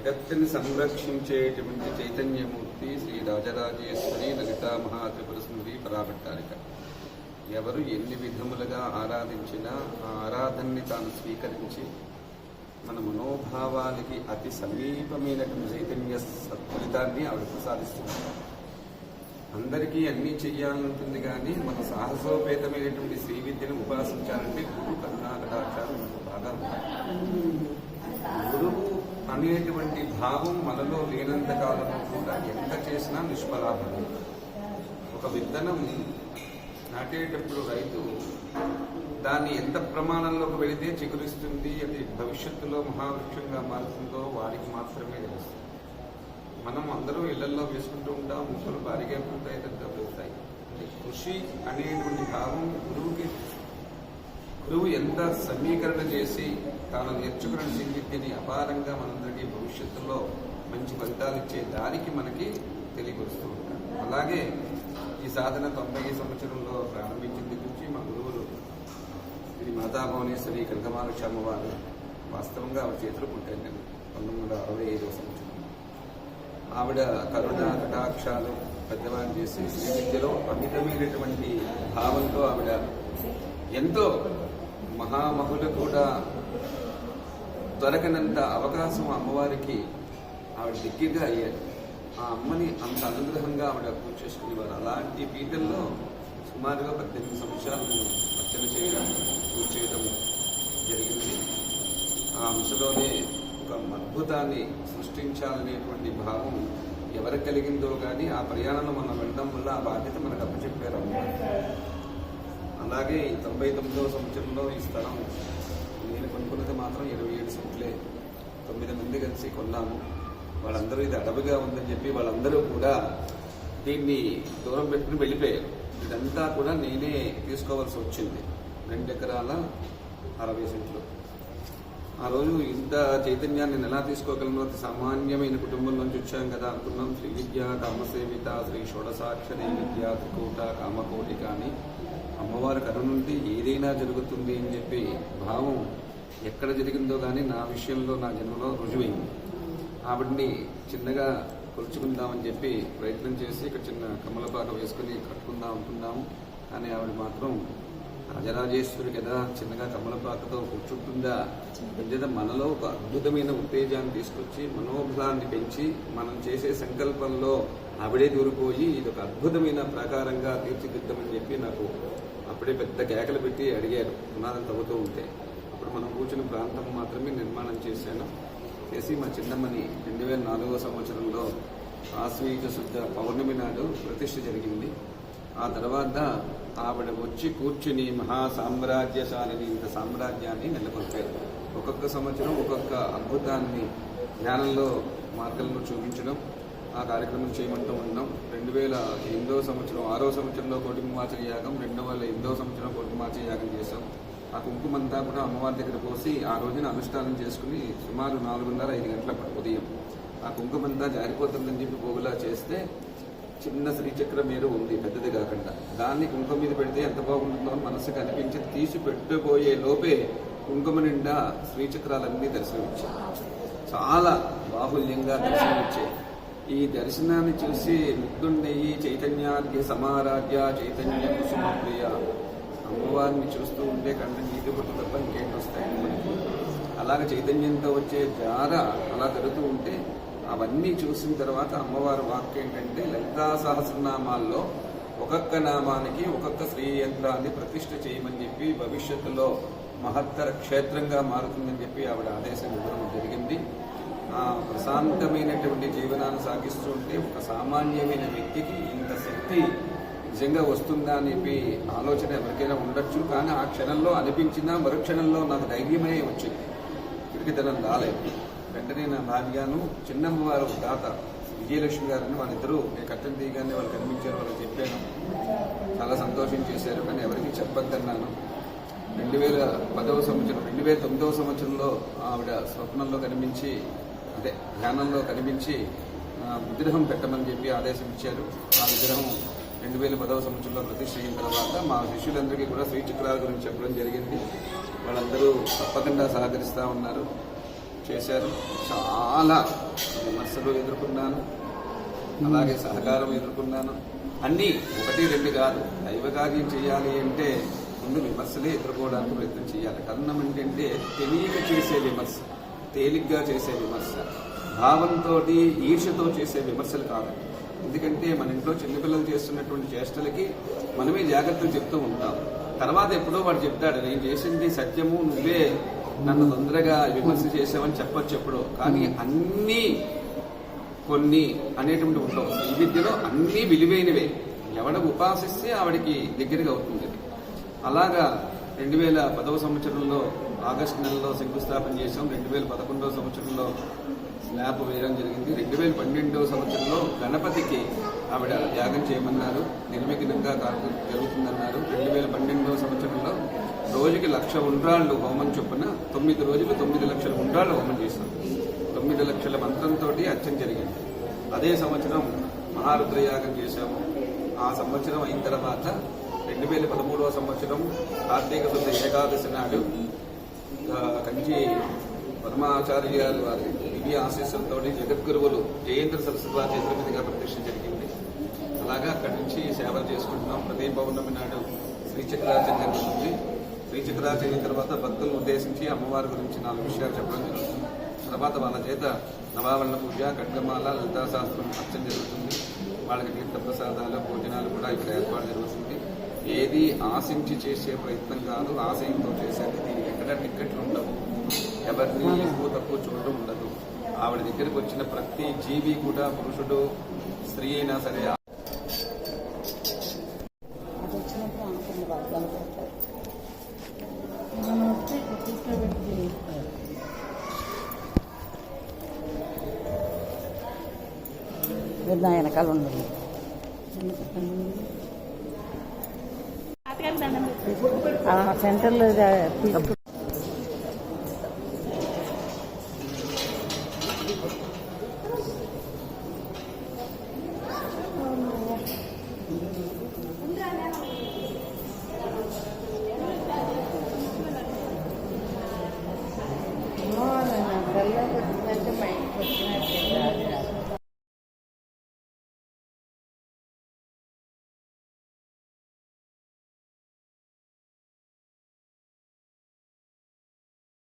జగత్తుని సంరక్షించేటువంటి చైతన్యమూర్తి శ్రీ రాజరాజేశ్వరి లలితా మహాత్రిపుర స్మృతి పరాభట్టారిక. ఎవరు ఎన్ని విధములుగా ఆరాధించినా ఆ ఆరాధనని తాను స్వీకరించి మన మనోభావానికి అతి సమీపమైనటువంటి చైతన్య సత్ఫలితాన్ని ఆవిడ ప్రసాదిస్తున్నారు. అందరికీ అన్నీ చెయ్యాలనుంటుంది, కానీ మన సాహసోపేతమైనటువంటి శ్రీ విద్యను ఉపాసించాలంటే గురు కరుణాకటాచారం మనకు బాగా ఉంటాయి. గురువు అనేటువంటి భావం మనలో లేనంత కాలంలో కూడా ఎంత చేసినా నిష్ఫలాభం. ఒక విత్తనం నాటేటప్పుడు రైతు దాన్ని ఎంత ప్రమాణంలోకి వెళితే చిగురిస్తుంది, అది భవిష్యత్తులో మహావృక్షంగా మారుతుందో వారికి మాత్రమే తెలుస్తుంది. మనం అందరూ ఇళ్లలో వేసుకుంటూ ఉంటాం, ముక్కలు భారీగా ఉంటాయి, పెద్ద పెరుగుతాయి. కృషి అనేటువంటి భావం గురువుకి, గురువు ఎంత సమీకరణ చేసి తాను నేర్చుకున్న శ్రీవిద్యని అపారంగా మనందరికీ భవిష్యత్తులో మంచి ఫలితాలు ఇచ్చే దానికి మనకి తెలియపరుస్తూ ఉంటారు. అలాగే ఈ సాధన 90 సంవత్సరంలో ప్రారంభించిన గురించి మా గురువులు శ్రీ మాతాభువనేశ్వరి కనకమహాలక్ష్మి అమ్మవారు వాస్తవంగా ఆవిడ చేతులు పుట్టారు. 1965 సంవత్సరం ఆవిడ కరుణ కటాక్షాలు పెద్దవాళ్ళు చేసి శ్రీ విద్యలో అమితమైనటువంటి భావంతో ఆవిడ ఎంతో మహామహులు కూడా దొరకనంత అవకాశం అమ్మవారికి ఆవిడ దగ్గరగా అయ్యారు. ఆ అమ్మని అంత అనుగ్రహంగా ఆవిడ పూజ చేసుకునేవారు. అలాంటి పీఠంలో సుమారుగా 18 సంవత్సరాలు అర్చన చేయడం, పూజ చేయడం జరిగింది. ఆ అంశలోనే ఒక అద్భుతాన్ని సృష్టించాలనేటువంటి భావం ఎవరికి కలిగిందో కానీ ఆ ప్రయాణంలో మనం వెళ్ళడం వల్ల ఆ బాధ్యత మనకు అప్పచెప్పారు. అలాగే 99వ సంవత్సరంలో ఈ స్థలం నేను కొనుక్కున్నది మాత్రం 27 సెంట్లే. 9 మంది కలిసి కొన్నాము. వాళ్ళందరూ ఇది అడవిగా ఉందని చెప్పి వాళ్ళందరూ కూడా దీన్ని దూరం పెట్టుకుని వెళ్ళిపోయారు. ఇదంతా కూడా నేనే తీసుకోవాల్సి వచ్చింది. 2 ఎకరాల 60 సెంట్లు. ఆ రోజు ఇంత చైతన్యాన్ని నేను ఎలా తీసుకోగలను? అతి సామాన్యమైన కుటుంబం నుంచి వచ్చాం కదా అనుకున్నాం. శ్రీ విద్య కామసేవిత శ్రీ షోడసాక్షరి విద్యా త్రికూట కామకోటి కానీ అమ్మవారి కరుణ నుండి ఏదైనా జరుగుతుంది అని చెప్పి భావం ఎక్కడ జరిగిందో కానీ నా విషయంలో నా జన్మలో రుజువైంది. ఆవిడ్ని చిన్నగా కొలుచుకుందామని చెప్పి ప్రయత్నం చేసి ఇక్కడ చిన్న కమలపాక వేసుకుని కట్టుకుందాం అనుకున్నాము. కానీ ఆవిడ మాత్రం రాజరాజేశ్వరి కదా, చిన్నగా కమలపాకతో కూర్చుంటుందా? పెద్దదా మనలో ఒక అద్భుతమైన ఉత్తేజాన్ని తీసుకొచ్చి మనోబలాన్ని పెంచి మనం చేసే సంకల్పంలో ఆవిడే దూరిపోయి ఇది ఒక అద్భుతమైన ప్రాకారంగా తీర్చిదిద్దామని చెప్పి నాకు అప్పుడే పెద్ద కేకలు పెట్టి అడిగారు. పునాదం తవ్వుతూ ఉంటే అప్పుడు మనం కూర్చున్న ప్రాంతం మాత్రమే నిర్మాణం చేశాను. చేసి మా చిన్నమ్మని 2004వ సంవత్సరంలో ఆశ్వీజ శుద్ధ పౌర్ణమి నాడు ప్రతిష్ఠ జరిగింది. ఆ తర్వాత ఆవిడ వచ్చి కూర్చుని మహాసామ్రాజ్యశాలిని ఇంత సామ్రాజ్యాన్ని నెలకొల్పారు. ఒక్కొక్క సంవత్సరం ఒక్కొక్క అద్భుతాన్ని జ్ఞానంలో మార్గంలో చూపించడం, ఆ కార్యక్రమం చేయమంటూ ఉన్నాం. 2008వ సంవత్సరం 6వ సంవత్సరంలో కోటిమాచ యాగం, 2008వ సంవత్సరం కోటిమాచ యాగం చేశాం. ఆ కుంకుమంతా కూడా అమ్మవారి దగ్గర పోసి ఆ రోజున అనుష్ఠానం చేసుకుని సుమారు 4:30-5 గంటల ఉదయం ఆ కుంకుమంతా జారిపోతుందని చెప్పి పోగులా చేస్తే చిన్న శ్రీచక్రం ఏదో ఉంది, పెద్దది కాకుండా. దాన్ని కుంకుమ మీద పెడితే ఎంత బాగుంటుందో మనసుకు అనిపించి తీసి పెట్టబోయే లోపే కుంకుమ నిండా శ్రీచక్రాలన్నీ దర్శనమిచ్చాయి. చాలా బాహుల్యంగా దర్శనమిచ్చాయి. ఈ దర్శనాన్ని చూసి ముగ్ధుండయి చైతన్యార్ఘ్య సమారాధ్య చైతన్య కుసుమప్రియ అమ్మవారిని చూస్తూ ఉంటే కంటే నీటి పట్టు తప్ప ఇంకేంటి వస్తాయి మనకి. అలాగే చైతన్యంతో వచ్చే జార అలా జరుగుతూ ఉంటే అవన్నీ చూసిన తర్వాత అమ్మవారి వాక్యం ఏంటంటే లలితా సహస్రనామాల్లో ఒక్కొక్క నామానికి ఒక్కొక్క శ్రీ యంత్రాన్ని ప్రతిష్ఠ చేయమని చెప్పి భవిష్యత్తులో మహత్తర క్షేత్రంగా మారుతుందని చెప్పి ఆవిడ ఆదేశం ఇవ్వడం జరిగింది. ఆ ప్రశాంతమైనటువంటి జీవనాన్ని సాగిస్తూ ఉంటే ఒక సామాన్యమైన వ్యక్తికి ఇంత శక్తి నిజంగా వస్తుందా అని చెప్పి ఆలోచన ఎవరికైనా ఉండొచ్చు. కానీ ఆ క్షణంలో అనిపించినా మరుక్షణంలో నాకు ధైర్యమే వచ్చింది, కిటికీతనం రాలేదు. వెంటనే నా భార్యను చిన్నమ్మవారు దాత విజయలక్ష్మి గారని వాళ్ళిద్దరూ నేను కట్టెలు తీయగానే వాళ్ళు కనిపించారు. వాళ్ళకి చెప్పాను, చాలా సంతోషం చేశారు. కానీ ఎవరికి చెప్పొద్దన్నాను. 2010వ సంవత్సరం 2009వ సంవత్సరంలో ఆవిడ స్వప్నంలో కనిపించి, అంటే ధ్యానంలో కనిపించి విగ్రహం పెట్టమని చెప్పి ఆదేశం ఇచ్చారు. ఆ విగ్రహం 2010వ సంవత్సరంలో ప్రతిష్ఠ అయిన తర్వాత మా శిష్యులందరికీ కూడా శ్రీచక్రాల గురించి చెప్పడం జరిగింది. వాళ్ళందరూ తప్పకుండా సహకరిస్తూ ఉన్నారు. చేశారు. చాలా విమర్శలు ఎదుర్కొన్నాను, అలాగే సహకారం ఎదుర్కొన్నాను. అన్నీ ఒకటి రెండు కాదు. దైవ కార్యం చేయాలి అంటే ముందు విమర్శలే ఎదుర్కోవడానికి ప్రయత్నం చేయాలి. కారణం ఏంటంటే తెలియక చేసే విమర్శ, తేలిగ్గా చేసే విమర్శ, భావంతో ఈర్ష్యతో చేసే విమర్శలు కాదు. ఎందుకంటే మన ఇంట్లో చిన్నపిల్లలు చేస్తున్నటువంటి చేష్టలకి మనమే జాగ్రత్తలు చెప్తూ ఉంటాం. తర్వాత ఎప్పుడో వాడు చెప్తాడు, నేను చేసింది సత్యము, నువ్వే నన్ను తొందరగా విమర్శ చేసావని చెప్పొచ్చు ఎప్పుడో. కానీ అన్నీ కొన్ని అనేటువంటి ఉండవు. ఈ విద్యలో అన్నీ విలువైనవే. ఎవడ ఉపాసిస్తే ఆవిడికి దగ్గరగా అవుతుంది. అలాగా 2010వ సంవత్సరంలో ఆగస్టు నెలలో శంకుస్థాపన చేశాం. 2011వ సంవత్సరంలో స్లాబ్ వేయడం జరిగింది. 2012వ సంవత్సరంలో గణపతికి ఆవిడ యాగం చేయమన్నారు, నిర్విఘ్నంగా జరుగుతుందన్నారు. 2012వ సంవత్సరంలో రోజుకి 1,00,000 ఉండ్రాళ్ళు హోమం చొప్పున 9 రోజులు 9 లక్షల ఉండ్రాళ్ళు హోమం చేశాం. 9 లక్షల మంత్రంతో అర్చన జరిగింది. అదే సంవత్సరం మహారుద్రయాగం చేశాము. ఆ సంవత్సరం అయిన తర్వాత 2013వ సంవత్సరం కార్తీక శుద్ధ ఏకాదశి నాడు కంచి పరమాచార్య గారి వారి దివ్య ఆశీస్సులతో జగద్గురువులు జయేంద్ర సరస్వతి వారి చేతుల మీదుగా ప్రతిష్ఠ జరిగింది. అలాగా అక్కడి నుంచి సేవలు చేసుకుంటున్నాం. ప్రతి పౌర్ణమి నాడు శ్రీచక్రార్చన జరుగుతుంది. శ్రీచక్రార్చన అయిన తర్వాత భక్తులను ఉద్దేశించి అమ్మవారి గురించి 4 విషయాలు చెప్పడం జరుగుతుంది. తర్వాత వాళ్ళ చేత నవావరణ పూజ, ఖడ్గమాల, లలితా శాస్త్రం అర్చన జరుగుతుంది. వాళ్ళకి తీర్థప్రసాదాలు, భోజనాలు కూడా ఇక్కడ ఏర్పాటు జరుగుతుంది. ఏది ఆశించి చేసే ప్రయత్నం కాదు, ఆశయంతో చేసేది. దీనికి ఎక్కడ టిక్కెట్లు ఉండవు, ఎవరిని ఎక్కువ తక్కువ చూడడం ఉండదు. ఆవిడ దగ్గరికి వచ్చిన ప్రతి జీవి కూడా, పురుషుడు స్త్రీ అయినా సరే, నా వెనకాల ఉండదు. సెంటర్లో మైండ్ వచ్చినట్టు